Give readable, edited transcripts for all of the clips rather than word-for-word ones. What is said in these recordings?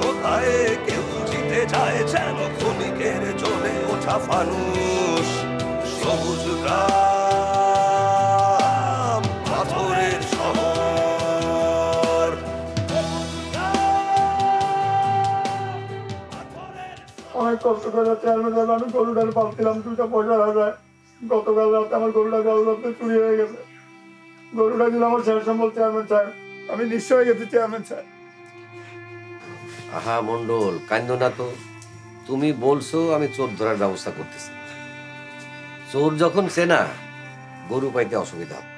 কোথায় কেউ জিতে যায় যেন ক্ষণিকের জ্বলে ওঠা ফানুষ। সবুজ গ্রাম পাথরের শহর। অনেক কষ্ট করে চেয়ারম্যান সাহেব আমি গরুটার পালছিলাম, 2টা পয়সা হাজার। গতকাল রাতে আমার গরুটা কাল রাতে চুরি হয়ে গেছে। গরুটা ছিল আমার শেষ সম্বল চেয়ারম্যান সাহেব, আমি নিঃস্ব হয়ে গেছি চেয়ারম্যান সাহেব। আহা মন্ডল, কান্দো না তো। তুমি বলছো আমি চোর ধরার ব্যবস্থা করতেছি। চোর যখন চেনা, গরু পাইতে অসুবিধা হবে।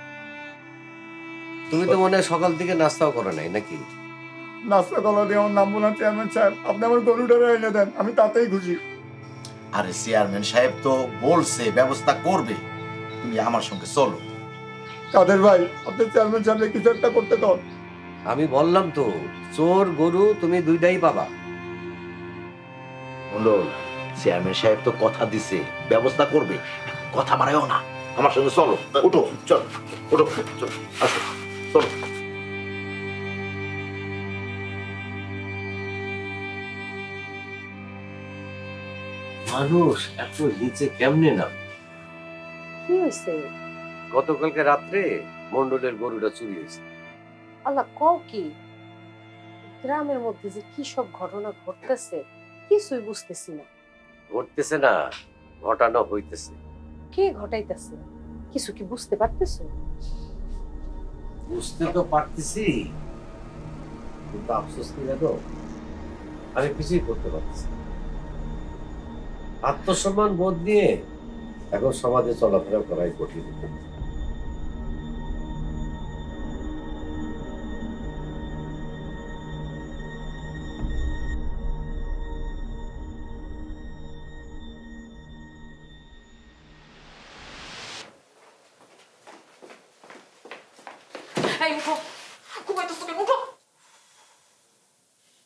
তুমি তো মনে হয় সকাল থেকে নাস্তাও করো নাই নাকি? নাস্তা কলা দিয়ে আমার নামবো না চেয়ারম্যান সাহেব, আপনি আমার গরুটা এনে দেন, আমি তাতেই খুশি। আরে চেয়ারম্যান সাহেব তো বলছে ব্যবস্থা করবে, তুমি আমার সঙ্গে চলো। কাদের ভাই, আপনি চেয়ারম্যান সাহেব কিছু একটা করতে কর। আমি বললাম তো, চোর গরু তুমি দুইটাই পাবা। মন্ডল, চেয়ারম্যান সাহেব তো কথা দিছে ব্যবস্থা করবে, কথা বাড়ায়ও না, আমার সঙ্গে চলো। উঠো, চল উঠো, চল আসো, চলো। মানুষ এত নিচে কেমনে না? কি হয়েছে? গতকালকে রাত্রে মন্ডলের গরুটা চুরি হয়েছে। আল্লাহ, কও কি? গ্রামের মধ্যে যে কি সব ঘটনা ঘটতেছে কিছুই বুঝতেছি না। ঘটতেছে না, ঘটানো হইতেছে। কে ঘটাইতেছে? কিছু কি বুঝতে পারতেছো? বুঝতে তো পারতেছি, কিন্তু আফসোস কি জানো, আমি কিছুই করতে পারতেছি না। আত্মসম্মান বোধ নিয়ে এখন সমাজে চলাফেরা করাই কঠিন।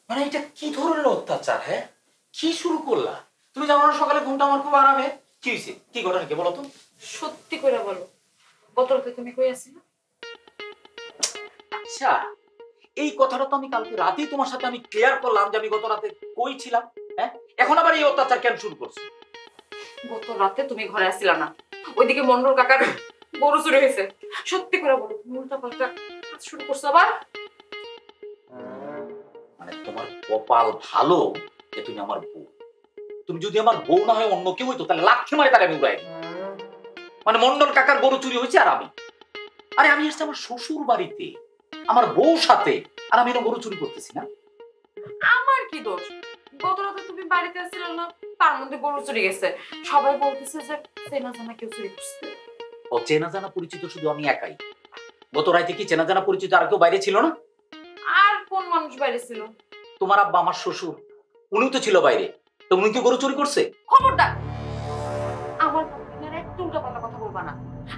মানে এটা কি ধরনের অত্যাচার? হ্যাঁ, কি শুরু করলা? তুমি জানো না সকালে ঘুমটা আমার খুব আরামে। কি হয়েছে, কি ঘটনা, কি বলো তো? সত্যি করে বলো, গত রাতে তুমি কই আছিলা? আচ্ছা, এই কথাটা তো আমি কালকে রাতেই তোমার সাথে আমি ক্লিয়ার করলাম যে আমি গত রাতে কই ছিলাম। হ্যাঁ, এখন আবার এই অত্যাচার কেন শুরু করছো? গত রাতে তুমি ঘরে আসিলা না, ওইদিকে মন্ডল কাকার গরু চুরি হয়েছে। সত্যি করে বলো, তুমি উল্টা পাল্টা কাজ শুরু করছো আবার? মানে তোমার কপাল ভালো যে তুমি আমার বউ। তুমি যদি আমার বউ না হয় অন্য কেউ হইতো, তাহলে লাথি মারে তার আমি উড়াই। মানে মন্ডল কাকার গরু চুরি হয়েছে আর আমি, আরে আমি আসছি আমার শ্বশুর বাড়িতে আমার বউর সাথে, আর আমি গরু চুরি করতেছি না। আমার কি দোষ? গত রাতে তুমি বাড়িতে আসছিলে না, তার মধ্যে গরু চুরি গেছে। সবাই বলতেছে যে চেনা জানা কেউ চুরি করছে। ও চেনা জানা পরিচিত শুধু আমি একাই? গত রাতে কি চেনা জানা পরিচিত আর কেউ বাইরে ছিল না? আর কোন মানুষ বাইরে ছিল? তোমার আব্বা, আমার শ্বশুর, উনিও তো ছিল বাইরে। তো উনি কি গরু চুরি করছে? খবরদার আমার বাপের একটু উল্টাপাল্টা কথা বলবা না।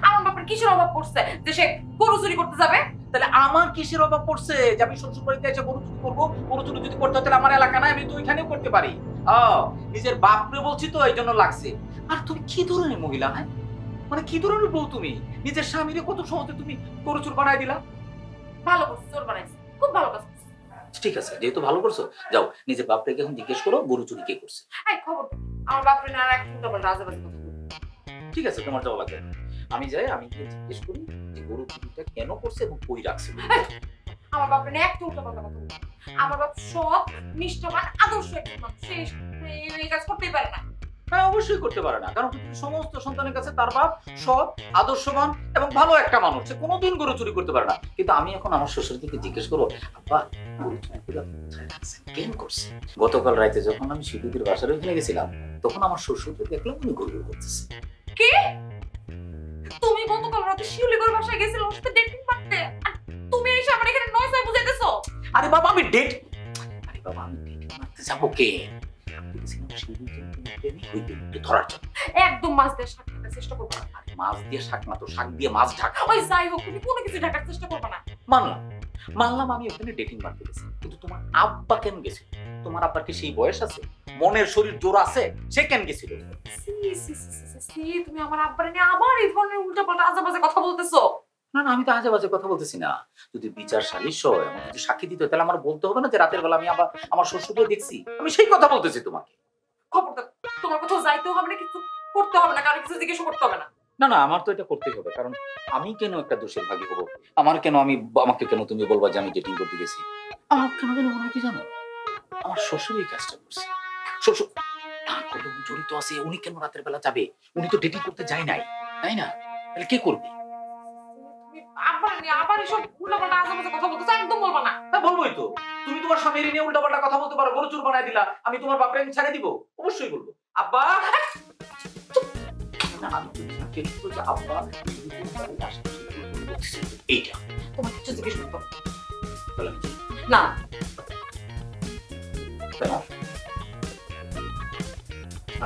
আমার বাপের কিসের অভাব পড়ছে যে সে গরু চুরি করতে যাবে? তাহলে আমার কিসের অভাব পড়ছে যে আমি শ্বশুর বাড়িতে এসে গরু চুরি করবো? গরু চুরি যদি করতে হয় তাহলে আমার এলাকা না, আমি তো ওইখানেও করতে পারি। নিজের বাপরে বলছি তো, এই জন্য লাগছে। আর তুমি কি ধরনের মহিলা? হ্যাঁ, মানে কি ধরনের বউ তুমি? নিজের স্বামীরে কত সহজে তুমি গরু চুর বানাই দিলা। ভালো করছো, চোর বানাইছো, খুব ভালো কাজ করছো। ঠিক আছে, যেহেতু ভালো করছো, যাও নিজের বাপরে এখন জিজ্ঞেস করো গরু চুরি কে করছে। এই খবর, আমার বাপরে না আর এক উল্টাপাল্টা আজেবাজে কথা বলবে। ঠিক আছে, তোমার যাওয়া লাগবে না। আমি যাই, আমি গিয়ে জিজ্ঞেস করি যে গরু চুরিটা কেন করছে এবং কই রাখছে। আমার বাপরে না একটু উল্টাপাল্টা কথা বলবে। আমার বাপ সৎ, নিষ্ঠবান, আদর্শ একটা মানুষ। সে এই কাজ করতেই পারে না। হ্যাঁ, অবশ্যই করতে পারে না, কারণ পৃথিবীর সমস্ত সন্তানের কাছে তার বাপ সৎ, আদর্শবান এবং ভালো একটা মানুষ, সে কোনোদিন গরু চুরি করতে পারে না। কিন্তু আমি এখন আমার শ্বশুর দিকে জিজ্ঞেস করবো, আব্বা গরু চুরি করে আপনি কোথায় রাখছেন, কেন করছে? গতকাল রাতে যখন আমি শিশুদের বাসার ওইখানে গেছিলাম, তখন আমার শ্বশুরকে দেখলাম উনি গরু করতেছে। কি? তুমি গতকাল রাতে শিউলিগড় বাসায় গেছিলে ওর সাথে ডেটিং করতে, আর তুমি এসে আমার এখানে নয়সা বুঝাইতেছো? আরে বাবা আমি ডেটিং মারতে যাবো কে? একদম মাছ দিয়ে শাক ঢাকার চেষ্টা করবো না। মাছ দিয়ে শাক না তো, শাক দিয়ে মাছ ঢাকা। ওই যাই হোক, তুমি কোনো কিছু ঢাকার চেষ্টা করবে না। মানলাম আমি ওখানে ডেটিং মারতে গেছি, কিন্তু তোমার আব্বা কেন গেছিল? তোমার আব্বার কি সেই বয়স আছে, মনের শরীর জোর আছে? সে কেন গেছিল? তুমি আমার আব্বারে নিয়ে আবার এই ধরনের উল্টাপাল্টা আজেবাজে কথা বলতেছো। না না, আমি তো আজে বাজে কথা বলতেছি না। যদি বিচার সালিশ হয়, আমার যদি সাক্ষী দিতে হয়, তাহলে আমার বলতে হবে না যে রাতের বেলা আমি আবার আমার শ্বশুরকে দেখছি? আমি সেই কথা বলতেছি তোমাকে। খবরদার, তোমার কোথাও যাইতেও হবে না, কিছু করতে হবে না, কারো কিছু জিজ্ঞেস করতে হবে না। না না, আমার তো এটা করতেই হবে, কারণ আমি কেন একটা দোষের ভাগী হবো? আমাকে কেন তুমি বলবা যে আমি ডেটিং করতে গেছি? আমার কেন কেন মনে হয় কি জানো, আমার শ্বশুর এই কাজটা করছে। শ্বশুর না করলে উনি জড়িত আছে, উনি কেন রাতের বেলা যাবে? উনি তো ডেটিং করতে যায় নাই, তাই না? তাহলে কে করবে? তুমি আবার এসব উল্টাপাল্টা আজে কথা বলতেছো, একদম বলবা না। হ্যাঁ বলবোই তো। তুমি তোমার স্বামীর নিয়ে উল্টাপাল্টা কথা বলতে পারো, গরু চুর বানায় দিলা, আমি তোমার বাপরে আমি ছেড়ে দিব? অবশ্যই বলবো। আব্বা না, আমি জিজ্ঞেস করছি, আব্বা এইটা তোমার কিছু জিজ্ঞেস করতে হবে তাহলে আমি যাই। না। তাহলে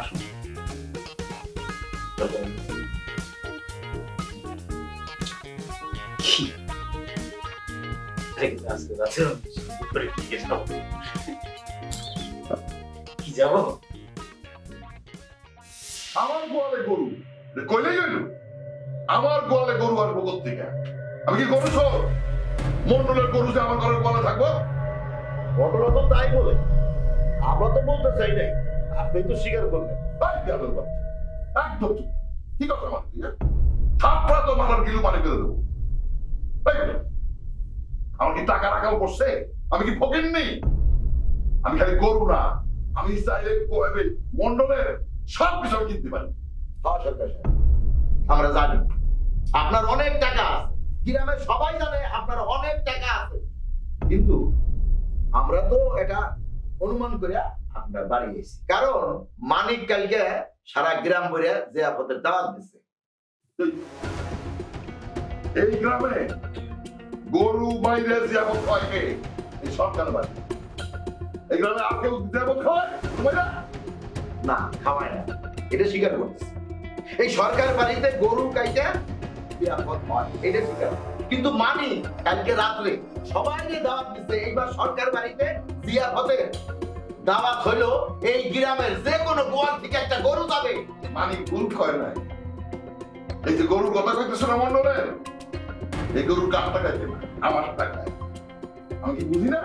আসুন। কি কি যাব? আমার গোয়ালে গরু কইলে গেল, আমার গোয়ালে গরু আসবো কোথেকে? আমি কি গরু ছোট? মন্ডলের গরু যে আমার ঘরের গোয়ালে থাকবো? ঘটনা তো তাই বলে, আমরা তো বলতে চাই নাই, আপনি তো স্বীকার করলেন। একদম কি কথা আমার থাপড়া তো মাথার কিলো পানি করে দেবো। আমার কি টাকা রাখাও করছে? আমি কি ফকির নেই? আমি খালি গরু না, আমি চাইলে মন্ডলের সব কিছু আমি কিনতে পারি। হ্যাঁ সরকার সাহেব, আমরা জানি আপনার অনেক টাকা আছে, গ্রামের সবাই জানে আপনার অনেক টাকা আছে, কিন্তু আমরা তো এটা অনুমান করে আপনার বাড়ি এসেছি, কারণ মানিক কালকে সারা গ্রাম ভরে যে আপদের দাওয়াত দিচ্ছে। এই গ্রামে গরু বাইরে জিয়াবত হয় কে? এই সরকার বাড়ি। এই গ্রামে আর কেউ জিয়াবত খাওয়ায়? না, খাওয়ায় না, এটা স্বীকার করতেছে। এই সরকার বাড়িতে গরু কাইটা জিয়াবত হয়, এটা স্বীকার। কিন্তু মানি কালকে রাত্রে সবাই যে দাওয়াত দিচ্ছে, এইবার সরকার বাড়িতে জিয়াবতের দাওয়াত হলো এই গ্রামের যে কোনো গোয়াল থেকে একটা গরু যাবে। মানে ভুল করে নাই। এই যে গরুর কথা কইতেছ না মন্ডলের, এই গরুর কার টাকায় দেবে? আমার টাকায়। আমি কি বুঝি না?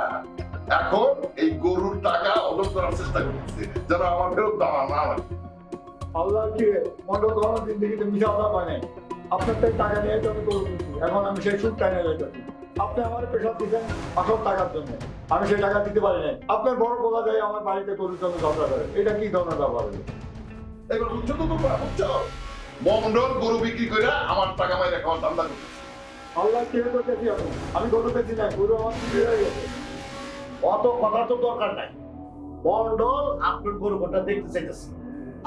এখন এই গরুর টাকা অদম করার চেষ্টা করতেছে যেন আমার ফেরত দেওয়া না হয়। আল্লাহ কি মন্ডল কোনো জিন্দিগিতে মিশা কথা হয় নাই। আপনার থেকে টাকা নিয়ে তো আমি গরু কিনছি, এখন আমি সেই সুদ টাইনে যাইতেছি। আপনি আমার পেশা দিচ্ছেন আসল টাকার জন্য, আমি সেই টাকা দিতে পারি নাই। আপনার বড় বলা যায় আমার বাড়িতে গরুর জন্য ঝগড়া করে, এটা কি ধরনের ব্যাপার? এবার বুঝছো তো তোমরা? বুঝছো? মন্ডল গরু বিক্রি করে আমার টাকা মাইরে খাওয়ার ধান্দা করতেছে। আল্লাহ কি করতেছি আমি গরু পেয়েছি না, গরু আমার চুরি হয়ে গেছে। অত কথা তো দরকার নাই। মন্ডল আপনার গরু গোটা দেখতে চাইতেছে,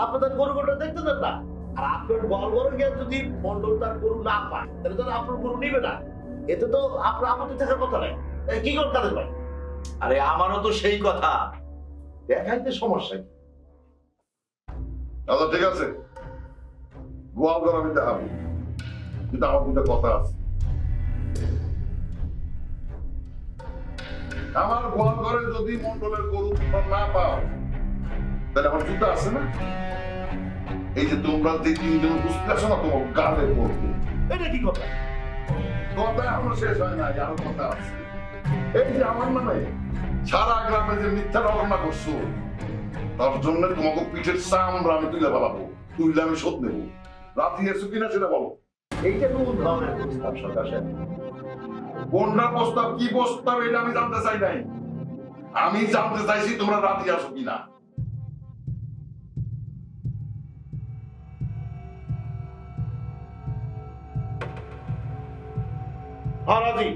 আপনাদের গরু গোটা দেখতে দেন না। আর আপনার বল গরু গিয়ে যদি মন্ডল তার গরু না পায়, তাহলে তো আপনার গরু নিবে না। এতে তো আপনার আপত্তি থাকার কথা নাই। কি করেন কাদের ভাই? আরে আমারও তো সেই কথা, দেখাইতে সমস্যা কি? দাদা ঠিক আছে, গোয়াল ঘর আমি দেখাবো, কিন্তু আমার দুটো কথা আছে। আমার গোয়াল ঘরে যদি মন্ডলের গরু তোমরা না পাও, তাহলে আমার জুতা আছে না, এই যে তোমরা যে তিনজন বুঝতে আসো না, তোমার গালে পড়বে। এটা কি কথা? কথা এখনো শেষ হয় নাই, আরো কথা আছে। এই যে আমার নামে সারা গ্রামে যে মিথ্যা রটনা করছো, তার জন্য তোমাকে পিঠের চামড়া আমি তুলে ফেলাবো, তুইলে আমি শোধ নেবো। রাতি এসো কিনা সেটা বলো। এইটা কোন ধরনের প্রস্তাব সরকার সাহেব? বন্যার প্রস্তাব কি প্রস্তাব এটা আমি জানতে চাই নাই, আমি জানতে চাইছি তোমরা রাতি আসো কিনা। রাজি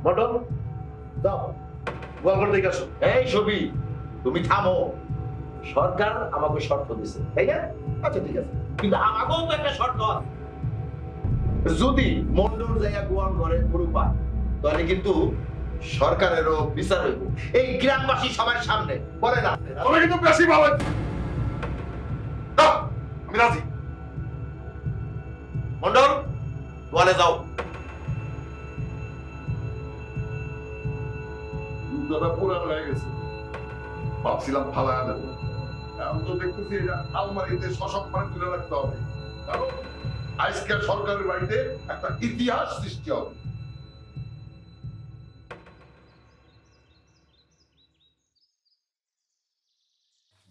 মন্ডল, যাও গোয়াল ঘর দেখে আসো। এই ছবি, তুমি থামো। সরকার আমাকে শর্ত দিছে, তাই না? আচ্ছা ঠিক আছে, কিন্তু আমাকেও তো একটা শর্ত আছে। যদি মন্ডল জায়গা গোয়াল ঘরে গরু পায়, তাহলে কিন্তু সরকারেরও বিচার হইব এই গ্রামবাসী সবার সামনে। বলে না তোমরা কিন্তু বেশি ভালো। আমি রাজি। মন্ডল গোয়ালে যাও। দুধটা পুরান হয়ে গেছে, ভাবছিলাম ফালায়া দেবো, এখন তো দেখতেছি এটা আলমারিতে সসম্মানে তুলে রাখতে হবে, কারণ আজকে সরকারের বাড়িতে একটা ইতিহাস সৃষ্টি হবে।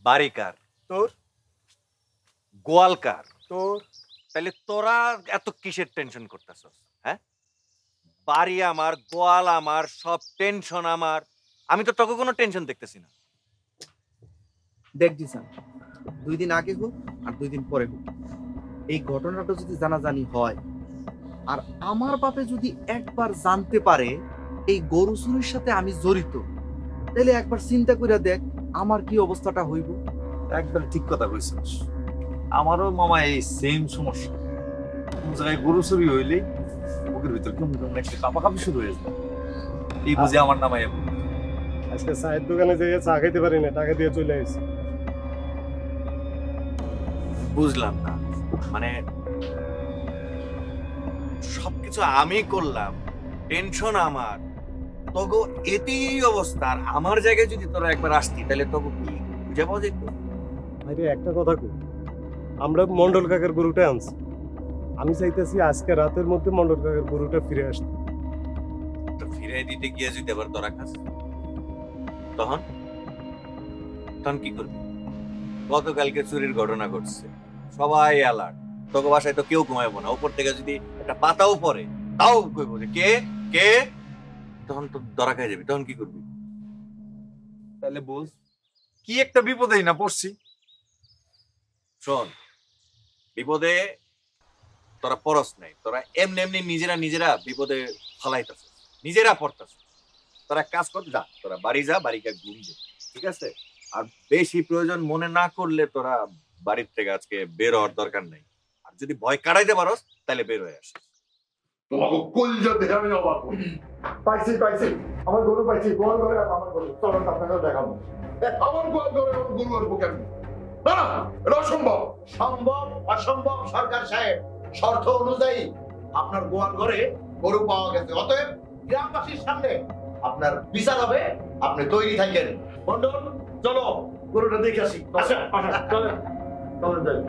বাড়িকার তোর গোয়ালকার তোর তাহলে তোরা এত কিসের টেনশন করতেছস? হ্যাঁ, বাড়ি আমার, গোয়াল আমার, সব টেনশন আমার। আমি তো তোকে কোনো টেনশন দেখতেছি না। দেখ দিশান, 2 দিন আগে হোক আর 2 দিন পরে হোক, এই ঘটনাটা যদি জানাজানি হয় আর আমার বাপে যদি একবার জানতে পারে এই গরু চুরির সাথে আমি জড়িত, তাহলে একবার চিন্তা করে দেখ আমার কি অবস্থাটা হইব। একদম ঠিক কথা কইছিস। আমারও মামা এই সেম সমস্যা। কোন জায়গায় গরু চুরি হইলেই বুকের ভিতর কেমন কেমন একটা কাঁপাকাঁপি শুরু হয়ে যায়। এই বুঝে আমার নামাই আজকে চায়ের দোকানে যেয়ে চা খাইতে পারি না, টাকা দিয়ে চলে আসছি। বুঝলাম না, মানে সবকিছু আমি করলাম, টেনশন আমার, তগো এতেই অবস্থা। আর আমার জায়গায় যদি তোরা একবার আসতি তাহলে তগো কি বুঝে পাওয়া যেত। আরে একটা কথা কই, আমরা মন্ডল কাকার গরুটা আনছি। আমি চাইতেছি আজকে রাতের মধ্যে মন্ডল কাকার গরুটা ফিরে আসতে। তো ফিরে দিতে গিয়ে যদি আবার ধরা খাস, তখন তখন কি করবি? গতকালকে চুরির ঘটনা ঘটছে, সবাই অ্যালার্ট। তোকে বাসায় তো কেউ ঘুমাইবো না, উপর থেকে যদি একটা পাতাও পড়ে তাও কইব যে কে কে, তখন তো ধরা খাই যাবি। তখন কি করবি? তাহলে বল, কি একটা বিপদেই না পড়ছি। শোন, বিপদে তোরা পরস নাই, তোরা এমনি এমনি নিজেরা বিপদে ফালাইতেছ, নিজেরা পড়তেছ। তোরা কাজ কর, যা তোরা বাড়ি যা, বাড়িকে ঘুম দে, ঠিক আছে? আর বেশি প্রয়োজন মনে না করলে তোরা বাড়ির থেকে আজকে বের হওয়ার দরকার নেই। আর যদি ভয় কাটাইতে পারস তাহলে বের হয়ে আসিস। তোমাকে কলজা দেখে আমি অবাক হই। পাইছি আমার গরু পাইছি, গোয়াল ঘরে আমার গরু। চলো আপনাকে দেখাবো। আমার গোয়াল ঘরে গরু আসবো কেন? না না, এটা অসম্ভব। সম্ভব অসম্ভব সরকার সাহেব, শর্ত অনুযায়ী আপনার গোয়াল ঘরে গরু পাওয়া গেছে। অতএব গ্রামবাসীর সামনে আপনার বিচার হবে, আপনি তৈরি থাকেন। মন্ডল, চলো গরুটা দেখে আসি। চলেন যাই।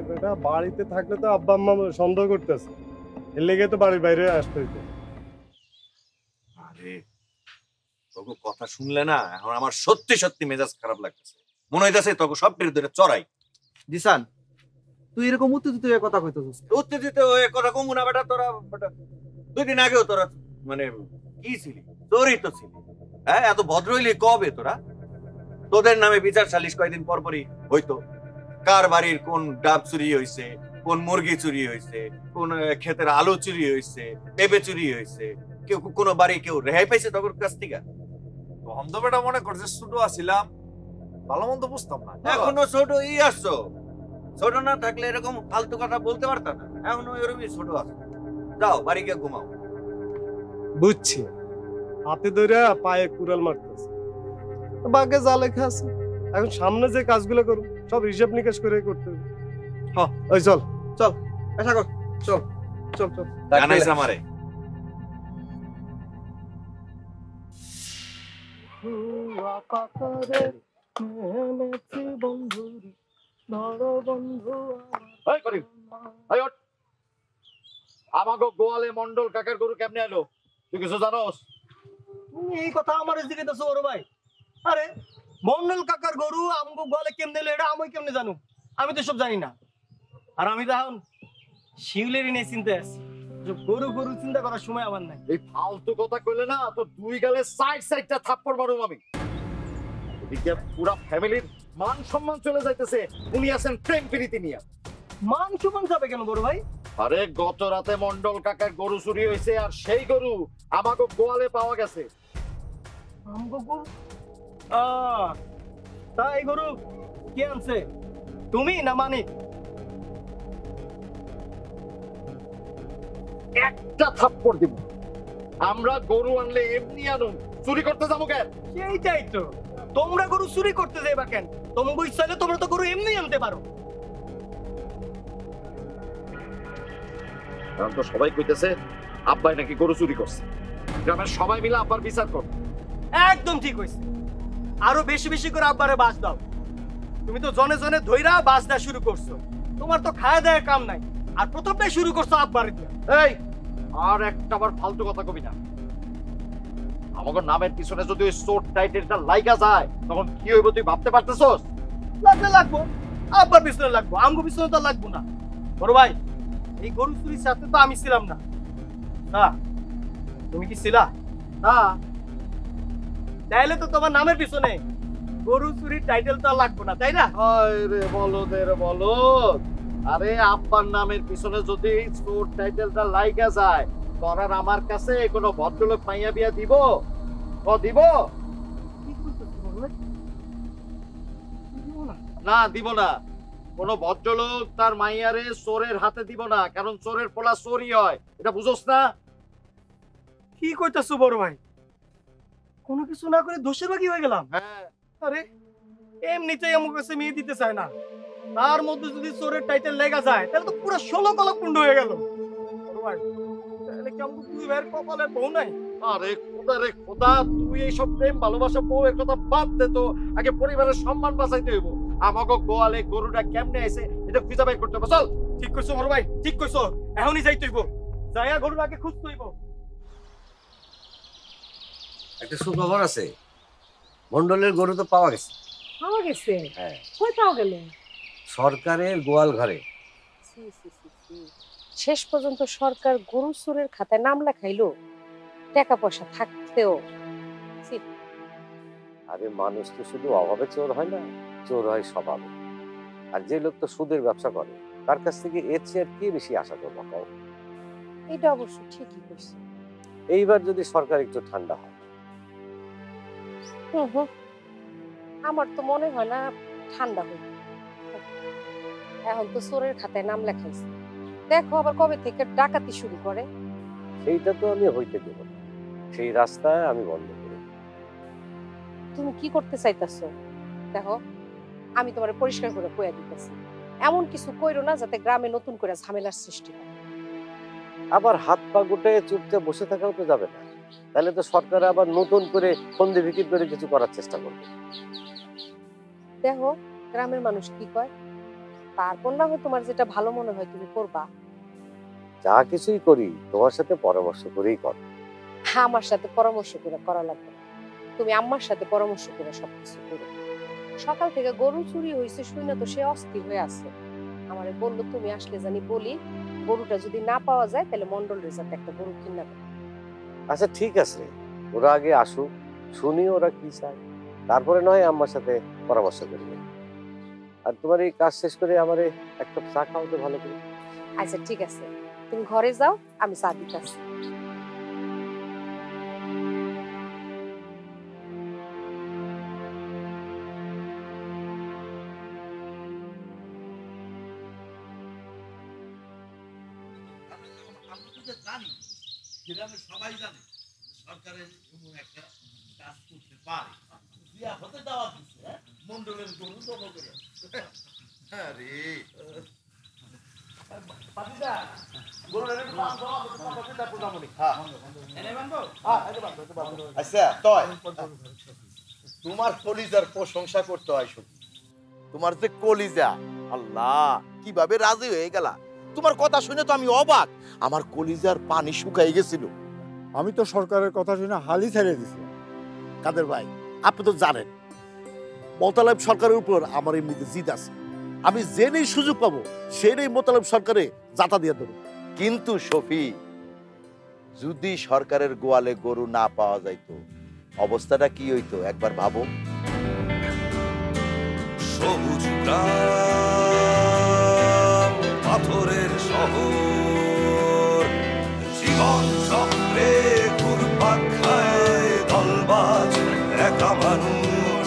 বেটা বাড়িতে থাকলে তো আব্বা আম্মা সন্দেহ করতেছে, এর লেগে তো বাড়ির বাইরে আসতে হইতো। আরে তোকে কথা শুনলে না এখন আমার সত্যি সত্যি মেজাজ খারাপ লাগতেছে। মনে হইতেছে তোকে সব টের ধরে চড়াই। দিশান, তুই এরকম উত্তেজিত হয়ে কথা কইতেছিস। উত্তেজিত হয়ে কথা কম না বেটা। তোরা বেটা 2 দিন আগেও তোরা মানে কি ছিলি? তোরই তো ছিলি। হ্যাঁ, এত ভদ্র হইলি কবে তোরা? তোদের নামে বিচার সালিশ কয়েকদিন পর পরই হইতো। কার বাড়ির কোন ডাব চুরি হয়েছে, কোন মুরগি চুরি হয়েছে, কোন ক্ষেতের আলু চুরি হয়েছে, পেঁপে চুরি হয়েছে, কেউ কোন বাড়ি কেউ রেহাই পাইছে তোর কাছ থেকে। তখন তো বেটা মনে করছে ছোট আছিলাম, ভালো মন্দ বুঝতাম না। এখনো ছোট আসছো। ছোট না থাকলে এরকম ফালতু কথা বলতে পারতাম না। এখনো এরকমই ছোট আছো। যাও বাড়ি গিয়ে ঘুমাও। বুঝছি, হাতে ধরে পায়ে কুড়াল মারতেছে, বাগে যা লেখা আছে। এখন সামনে যে কাজগুলো করবো সব হিসাব নিকাশ করে করতে হবে। হ্যাঁ, ওই চল আশা কর, চল চল চল। জানাইছ আমারে? আমাকে গোয়ালে মন্ডল কাকার গরু কেমনে এলো তুই কিছু জানোস? এই কথা আমার জিজ্ঞেস ওর ভাই। আরে মন্ডল কাকার গরু আমগো গোয়ালে কেমনে এলো এটা আমি কেমনে জানো? আমি তো সব জানি না। আর আমি তো এখন শিউলেরই নিয়ে চিন্তা আছি। গরু গরু চিন্তা করার সময় আমার নাই। এই ফালতু কথা কইলে না তো 2 গালে সাইডটা থাপ্পড় মারুম আমি। এদিকে পুরা ফ্যামিলির মান সম্মান চলে যাইতেছে, উনি আছেন প্রেম প্রীতি নিয়ে। মান সম্মান যাবে কেন বড় ভাই? আরে গত রাতে মন্ডল কাকার গরু চুরি হয়েছে, আর সেই গরু আমাকে গোয়ালে পাওয়া গেছে। আমগো গরু? তাই গরু কে আনছে, তুমি না মানিক? একটা থাপ্পড় দিব। আমরা গরু আনলে এমনি আনুন, চুরি করতে যাবো কেন? সেইটাই তো, তোমরা গরু চুরি করতে যাইবা কেন? তোমাকে ইচ্ছা হলে তোমরা তো গরু এমনি আনতে পারো। কারণ তো সবাই কইতেছে আব্বাই নাকি গরু চুরি করছে। গ্রামের সবাই মিলে আব্বার বিচার কর। একদম ঠিক হয়েছে। আরো বেশি বেশি করে আব্বারে বাস দাও। তুমি তো জনে জনে ধইরা বাস দেওয়া শুরু করছো, তোমার তো খাওয়া দেওয়ার কাম নাই, আর প্রথমটাই শুরু করছো আব্বারে দিয়ে। এই আর একটা বার ফালতু কথা কবি না। আমাকে নামের পিছনে যদি ওই শোর্ট টাইটেলটা লাইগা যায় তখন কি হইব তুই ভাবতে পারতেছস? লাগলে লাগবো, আব্বার পিছনে লাগবো, আমগো পিছনে তো লাগবো না। বড় ভাই, এই গরু চুরির সাথে তো আমি ছিলাম না। না, তুমি কি ছিলা? না, তাইলে তো তোমার নামের পিছনে গরু চুরির টাইটেল তো আর লাগবো না, তাই না? আরে বলদের বলদ, আরে আব্বার নামের পিছনে যদি শোর্ট টাইটেলটা লাইগা যায় তোর আর আমার কাছে কোনো ভদ্রলোক মাইয়া বিয়া দিব? দিব না? দিব না। কোন ভদ্রলোক তার মাইয়ারে চোরের হাতে দিব না, কারণ চোরের পোলা চোরই হয়, এটা বুঝোস না? কি কইতাছো বড় ভাই? কোনো কিছু না করে দোষের বাকি হয়ে গেলাম? হ্যাঁ। আরে এমনিতেই আমার কাছে মেয়ে দিতে চায় না, তার মধ্যে যদি চোরের টাইটেল লেগা যায় তাহলে তো পুরো 16 কলক কুণ্ড হয়ে গেল। বড় ভাই, তাহলে কি আমাকে দুই ভাইয়ের কপালে বউ নাই? আরে খোদা রে খোদা, তুই এইসব প্রেম ভালোবাসা বউয়ের কথা বাদ দে তো, আগে পরিবারের সম্মান বাঁচাইতে হইব। আমাকে গোয়ালে গরুটা কেমনে আইছে এটা খুঁজে বের করতে হবে। চল। ঠিক কইছো বড় ভাই, ঠিক কইছো, এখনই যাইতে হইব, যাইয়া গরুটাকে খুঁজতে হইব। একটা সুখবর আছে, মন্ডলের গরু তো পাওয়া গেছে। পাওয়া গেছে? হ্যাঁ। কই পাওয়া গেল? সরকারের গোয়াল ঘরে। শেষ পর্যন্ত সরকার গরু চোরের খাতায় নাম লেখাইলো, টাকা পয়সা থাকতেও। আরে মানুষ তো শুধু অভাবে চোর হয় না, চোর হয় স্বভাবে। আর যে লোক তো সুদের ব্যবসা করে তার কাছ থেকে এর চেয়ে কি বেশি আশা করবো? এটা অবশ্য ঠিকই কইছে। এইবার যদি সরকার একটু ঠান্ডা হয়। আমার তো মনে হয় না ঠান্ডা হইবে। এখন তো চোরের খাতায় নাম লেখাইছে, দেখো আবার কবে থেকে ডাকাতি শুরু করে। সেইটা তো আমি হইতে দেব না, সেই রাস্তা আমি বন্ধ করব। তুমি কি করতে চাইতাছো? দেখো, আমি তোমার পরিষ্কার করে কইয়া দিতেছি, এমন কিছু কইরো না যাতে গ্রামে নতুন করে ঝামেলার সৃষ্টি হয়। আবার হাত পা গুটে চুপচাপ বসে থাকাও তো যাবে না, তাহলে তো সরকার আবার নতুন করে ফন্দি বিক্রি করে কিছু করার চেষ্টা করবে। দেখো গ্রামের মানুষ কি কয়, তারপর না হয় তোমার যেটা ভালো মনে হয় তুমি করবা। যা কিছুই করি তোমার সাথে পরামর্শ করেই কর। আমার সাথে পরামর্শ করে করা লাগবে না, তুমি আম্মার সাথে পরামর্শ করে সবকিছু করো। সকাল থেকে গরু চুরি হয়েছে শুনে তো সে অস্থির হয়ে আছে, আমারে বললো তুমি আসলে জানি বলি, গরুটা যদি না পাওয়া যায় তাহলে মন্ডল রেজার্ট একটা গরু কিনা দেবে। আচ্ছা ঠিক আছে, ওরা আগে আসুক, শুনি ওরা কি চায়, তারপরে নয় আম্মার সাথে পরামর্শ করবে। আর তোমার এই কাজ শেষ করে আমারে এক কাপ চা খাওয়াতে ভালো করে। আচ্ছা ঠিক আছে, তুমি ঘরে যাও, আমি চা দিতেছি। সবাই জানে সরকারের একটা কাজ করতে পারে, বিয়া হতে দেওয়া দিচ্ছে মন্ডলের গরু দখল করে। আরে আচ্ছা তয় তোমার কলিজার প্রশংসা করতে হয় শুধু, তোমার যে কলিজা, আল্লাহ কিভাবে রাজি হয়ে গেলা। তোমার কথা শুনে তো আমি অবাক, আমার কলিজার পানি শুকাই গেছিল। আমি তো সরকারের কথা শুনে হালি ছেড়ে দিছি। কাদের ভাই, আপনি তো জানেন মোতালেব সরকারের উপর আমার এমনিতে জিদ আছে, আমি জেনেই সুযোগ পাবো সেটাই মোতালেব সরকারে জাতা দিয়ে দেবো। কিন্তু শফি, যদি সরকারের গোয়ালে গরু না পাওয়া যাইতো অবস্থাটা কি হইতো একবার ভাবো। সবুজ গ্রাম, পাথরের শহর, জীবন চক্রে ঘুরপাক খায় দলবাজ একা মানুষ,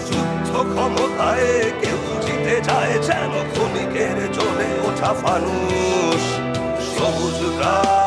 যুদ্ধ ক্ষমতায় কেউ জিতে যায় যেন ক্ষণিকের জ্বলে ওঠা ফানুষ। সবুজ গ্রাম